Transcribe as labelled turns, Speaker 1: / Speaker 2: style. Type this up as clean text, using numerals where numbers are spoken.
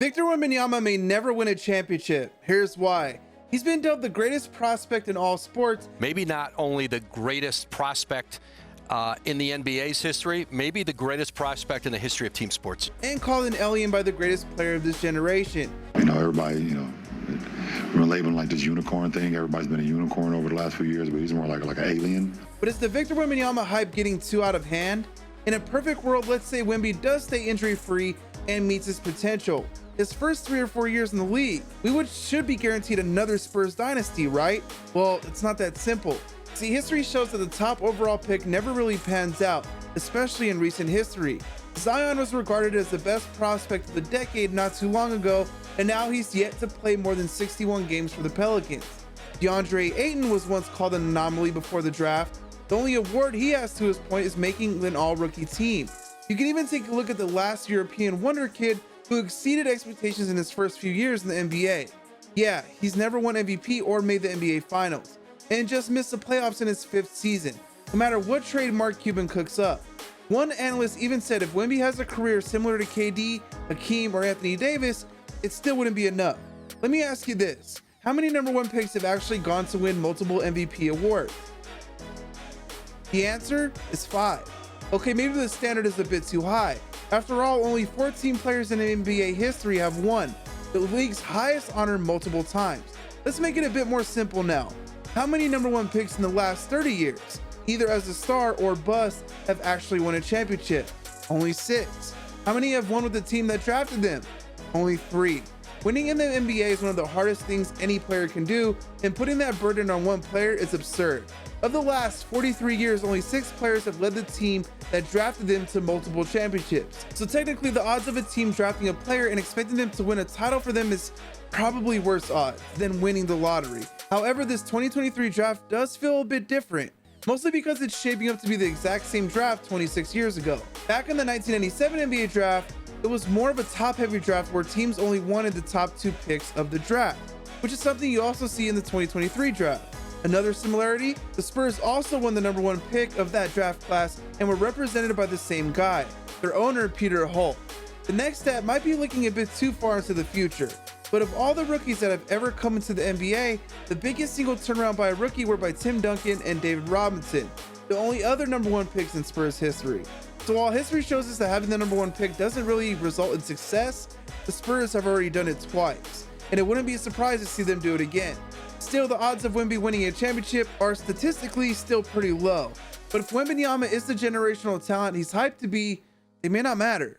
Speaker 1: Victor Wembanyama may never win a championship. Here's why. He's been dubbed the greatest prospect in all sports.
Speaker 2: Maybe not only the greatest prospect in the NBA's history, maybe the greatest prospect in the history of team sports.
Speaker 1: And called an alien by the greatest player of this generation.
Speaker 3: Everybody, we're labeling like this unicorn thing. Everybody's been a unicorn over the last few years, but he's more like an alien.
Speaker 1: But is the Victor Wembanyama hype getting too out of hand? In a perfect world, let's say Wemby does stay injury-free and meets his potential. His first 3 or 4 years in the league, we should be guaranteed another Spurs dynasty, right? Well, it's not that simple. See, history shows that the top overall pick never really pans out, especially in recent history. Zion was regarded as the best prospect of the decade not too long ago, and now he's yet to play more than 61 games for the Pelicans. DeAndre Ayton was once called an anomaly before the draft. The only award he has to his point is making an all-rookie team. You can even take a look at the last European wonder kid who exceeded expectations in his first few years in the NBA. Yeah, he's never won MVP or made the NBA Finals, and just missed the playoffs in his 5th season, no matter what trade Mark Cuban cooks up. One analyst even said if Wemby has a career similar to KD, Hakeem, or Anthony Davis, it still wouldn't be enough. Let me ask you this. How many #1 picks have actually gone to win multiple MVP awards? The answer is 5. Okay, maybe the standard is a bit too high. After all, only 14 players in NBA history have won the league's highest honor multiple times. Let's make it a bit more simple now. How many #1 picks in the last 30 years, either as a star or bust, have actually won a championship? Only 6. How many have won with the team that drafted them? Only 3. Winning in the NBA is one of the hardest things any player can do, and putting that burden on one player is absurd. Of the last 43 years, only 6 players have led the team that drafted them to multiple championships. So technically, the odds of a team drafting a player and expecting them to win a title for them is probably worse odds than winning the lottery. However, this 2023 draft does feel a bit different, mostly because it's shaping up to be the exact same draft 26 years ago. Back in the 1997 NBA draft, it was more of a top-heavy draft where teams only wanted the top 2 picks of the draft, which is something you also see in the 2023 draft. Another similarity, the Spurs also won the #1 pick of that draft class and were represented by the same guy, their owner, Peter Holt. The next step might be looking a bit too far into the future, but of all the rookies that have ever come into the NBA, the biggest single turnaround by a rookie were by Tim Duncan and David Robinson, the only other #1 picks in Spurs history. So while history shows us that having the #1 pick doesn't really result in success, the Spurs have already done it twice, and it wouldn't be a surprise to see them do it again. Still, the odds of Wemby winning a championship are statistically still pretty low, but if Wembanyama is the generational talent he's hyped to be, they may not matter.